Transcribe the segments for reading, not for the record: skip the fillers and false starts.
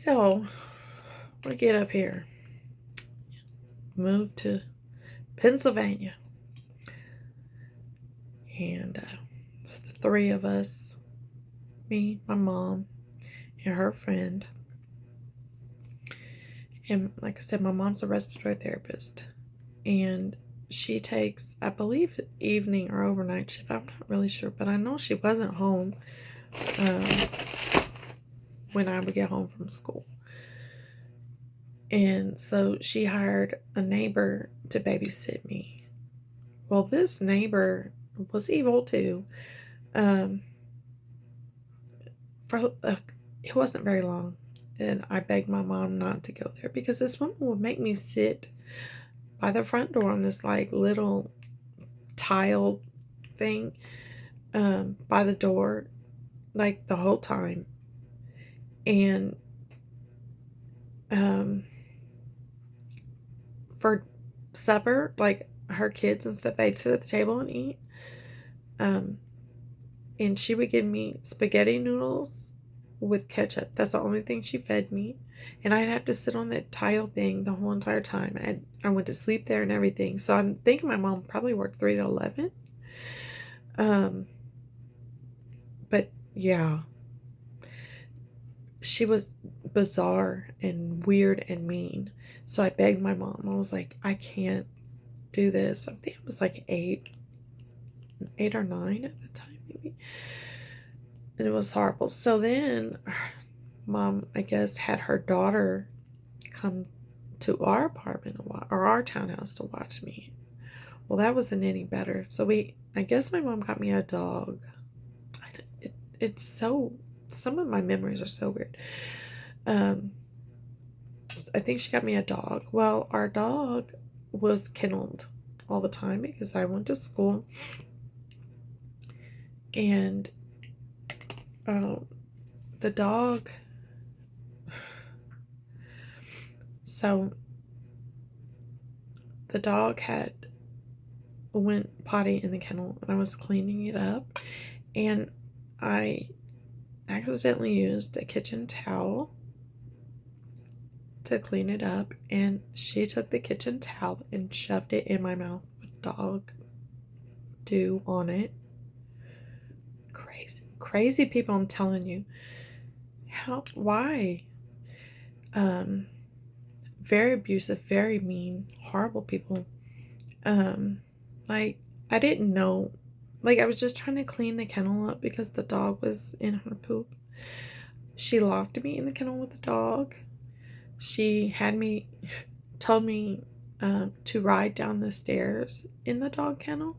So we get up here, move to Pennsylvania, and it's the three of us, me, my mom, and her friend. And like I said, my mom's a respiratory therapist, and she takes, I believe, evening or overnight shift. I'm not really sure, but I know she wasn't home um, when I would get home from school. And so she hired a neighbor to babysit me. Well, this neighbor was evil too. Um, for it wasn't very long, and I begged my mom not to go there because this woman would make me sit by the front door on this like little tile thing by the door like the whole time. And um, for supper, like her kids and stuff, they'd sit at the table and eat. Um, and she would give me spaghetti noodles with ketchup. That's the only thing she fed me. And I'd have to sit on that tile thing the whole entire time. I went to sleep there and everything. So I'm thinking my mom probably worked 3 to 11. Um, but yeah, she was bizarre and weird and mean. So I begged my mom. I was like, I can't do this. I think it was like 8 or 9 at the time, maybe. And it was horrible. So then mom, I guess, had her daughter come to our apartment or our townhouse to watch me. Well, that wasn't any better. So I guess my mom got me a dog. It's so, some of my memories are so weird. I think she got me a dog. Well, our dog was kenneled all the time because I went to school, and the dog, so the dog had went potty in the kennel, and I was cleaning it up, and I accidentally used a kitchen towel to clean it up, and she took the kitchen towel and shoved it in my mouth with dog dew on it. Crazy people, I'm telling you. Why? Um, very abusive, very mean, horrible people. Um, like, I didn't know. Like, I was just trying to clean the kennel up because the dog was in her poop. She locked me in the kennel with the dog. She told me to ride down the stairs in the dog kennel,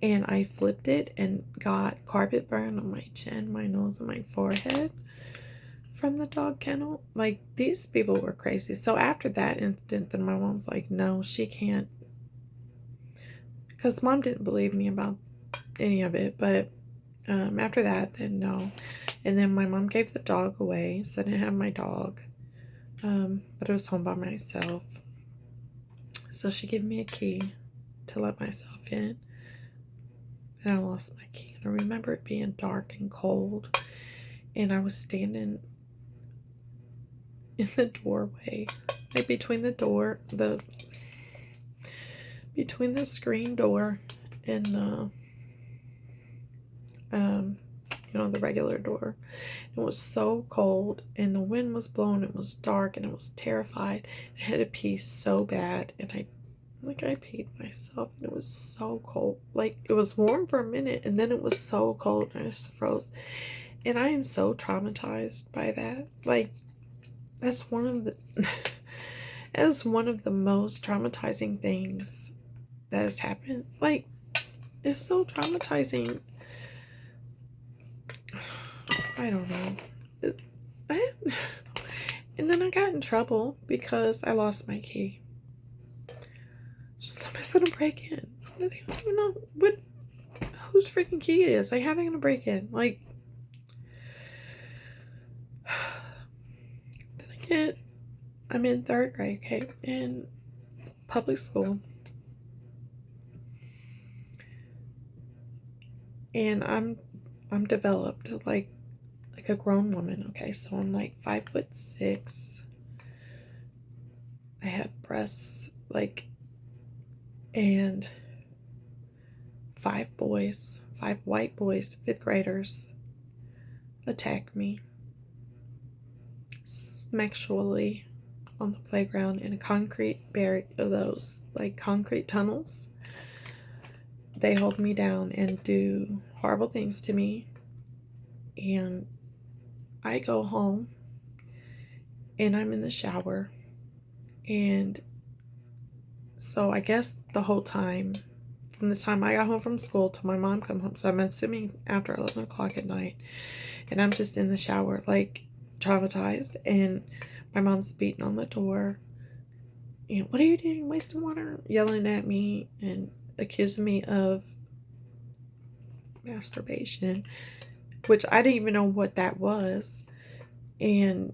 and I flipped it and got carpet burn on my chin, my nose, and my forehead from the dog kennel. Like, these people were crazy. So after that incident, then my mom's like, no, she can't, because mom didn't believe me about any of it. But after that, then no. And then my mom gave the dog away, so I didn't have my dog. But I was home by myself. So she gave me a key to let myself in, and I lost my key. And I remember it being dark and cold, and I was standing in the doorway, like between the screen door and the regular door. It was so cold, and the wind was blowing. It was dark, and I was terrified. I had to pee so bad, and I peed myself, and it was so cold. Like, it was warm for a minute, and then it was so cold, and I just froze. And I am so traumatized by that. Like, that's one of the that is one of the most traumatizing things that has happened. Like, it's so traumatizing. I don't know. And then I got in trouble because I lost my key. Somebody's gonna break in. I don't even know whose freaking key it is. Like, how are they gonna break in? Like, then I'm in 3rd grade, okay, in public school, and I'm developed. Like, like a grown woman. Okay, so I'm like 5'6". I have breasts, like, and five white boys, fifth graders, attacked me sexually on the playground in a concrete barrier, those like concrete tunnels. They hold me down and do horrible things to me. And I go home and I'm in the shower. And so I guess the whole time, from the time I got home from school till my mom come home, so I'm assuming after 11 o'clock at night, and I'm just in the shower, like, traumatized, and my mom's beating on the door. And what are you doing, wasting water? Yelling at me and accusing me of masturbation, which I didn't even know what that was. And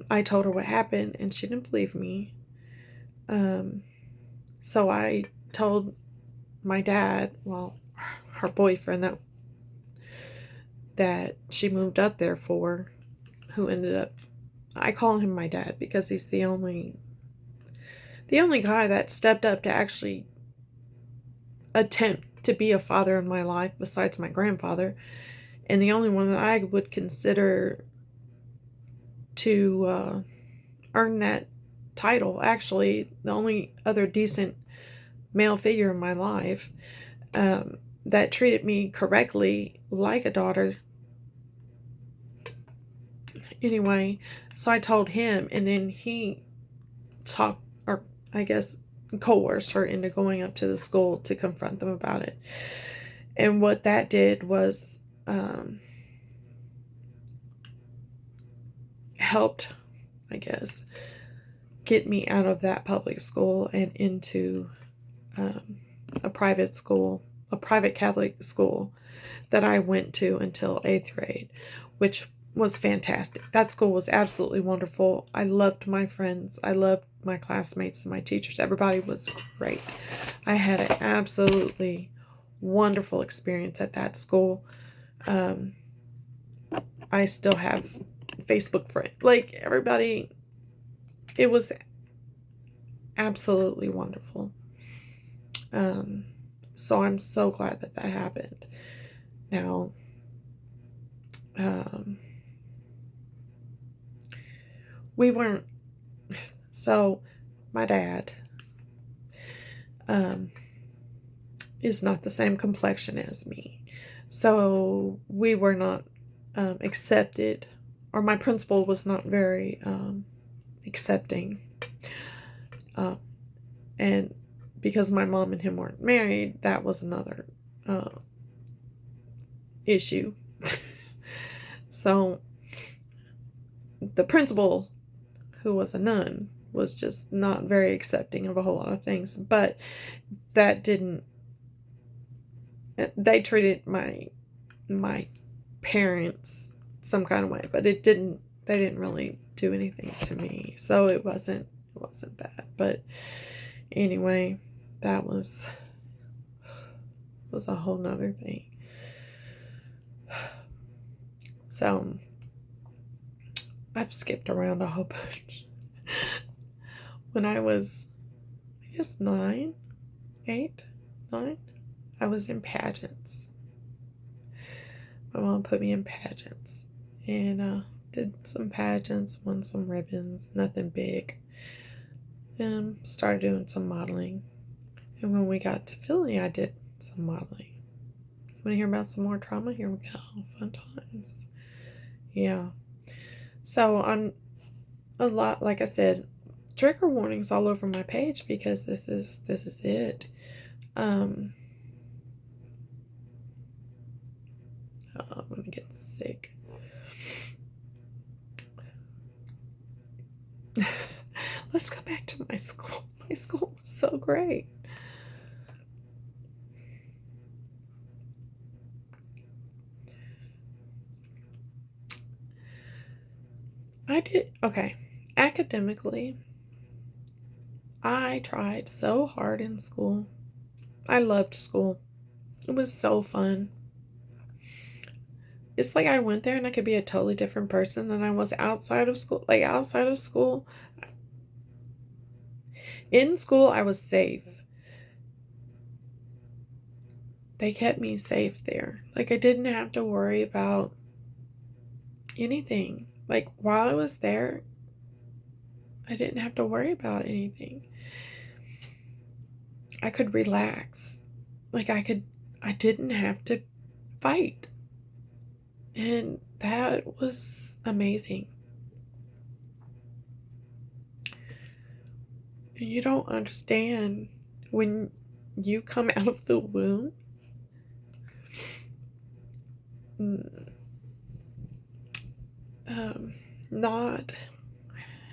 I told her what happened, and she didn't believe me. So I told my dad, well, her boyfriend that she moved up there for, who ended up, I call him my dad because he's the only guy that stepped up to actually attempt to be a father in my life besides my grandfather, and the only one that I would consider to earn that title. Actually, the only other decent male figure in my life that treated me correctly like a daughter. Anyway, so I told him, and then he talked, or I guess coerced her into going up to the school to confront them about it. And what that did was helped, I guess, get me out of that public school and into a private school, a private Catholic school that I went to until 8th grade, which was fantastic. That school was absolutely wonderful. I loved my friends. I loved my classmates and my teachers. Everybody was great. I had an absolutely wonderful experience at that school. I still have Facebook friends. Like, everybody, it was absolutely wonderful. So I'm so glad that happened. Now, we weren't, so my dad is not the same complexion as me. So we were not accepted, or my principal was not very accepting. And because my mom and him weren't married, that was another issue. So the principal, who was a nun, was just not very accepting of a whole lot of things. But that didn't, they treated my parents some kind of way, but they didn't really do anything to me. So it wasn't that. But anyway, that was a whole nother thing. So I've skipped around a whole bunch. When I was, I guess 9, I was in pageants. My mom put me in pageants, and did some pageants, won some ribbons, nothing big. And started doing some modeling. And when we got to Philly, I did some modeling. Want to hear about some more trauma? Here we go. Fun times. Yeah. So on a lot, like I said, trigger warnings all over my page because this is it. I'm gonna get sick. Let's go back to my school. My school was so great. Okay. Academically, I tried so hard in school. I loved school. It was so fun. It's like I went there and I could be a totally different person than I was outside of school. Like outside of school, in school, I was safe. They kept me safe there. Like I didn't have to worry about anything. Like while I was there, I didn't have to worry about anything. I could relax. Like I didn't have to fight. And that was amazing. You don't understand when you come out of the womb, mm, not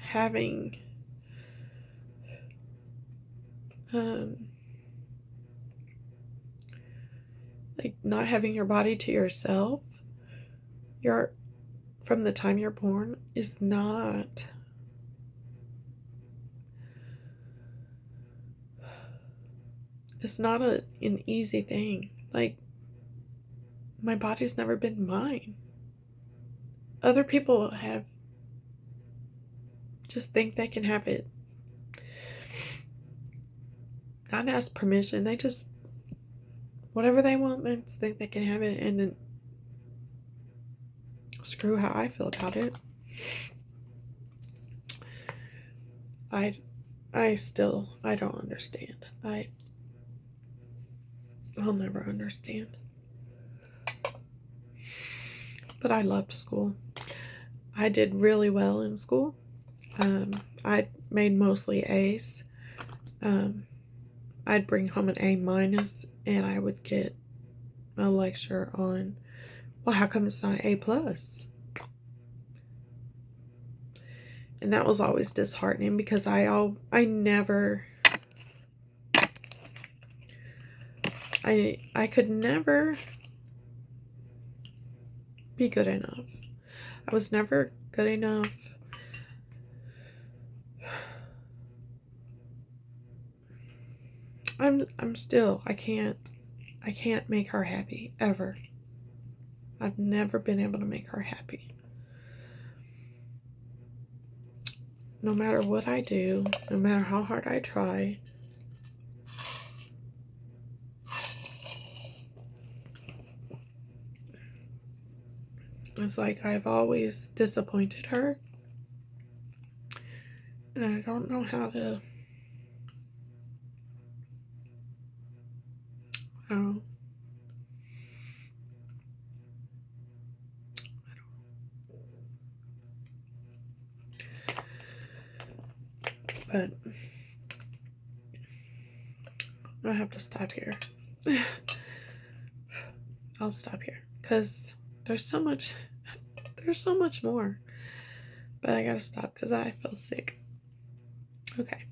having um, like not having your body to yourself. Your from the time you're born is not it's not an easy thing. Like my body's never been mine. Other people have just think they can have it. Not ask permission. They just whatever they want, they think they can have it, and then screw how I feel about it. I don't understand. I'll never understand. But I loved school. I did really well in school. I made mostly A's. I'd bring home an A minus, and I would get a lecture on, well, how come it's not an A plus? And that was always disheartening because I could never be good enough. I was never good enough. I'm still I can't make her happy ever. I've never been able to make her happy. No matter what I do, no matter how hard I try. It's like I've always disappointed her. And I don't know how to. Oh. But I have to stop here. I'll stop here because there's so much more. But I gotta stop because I feel sick. Okay.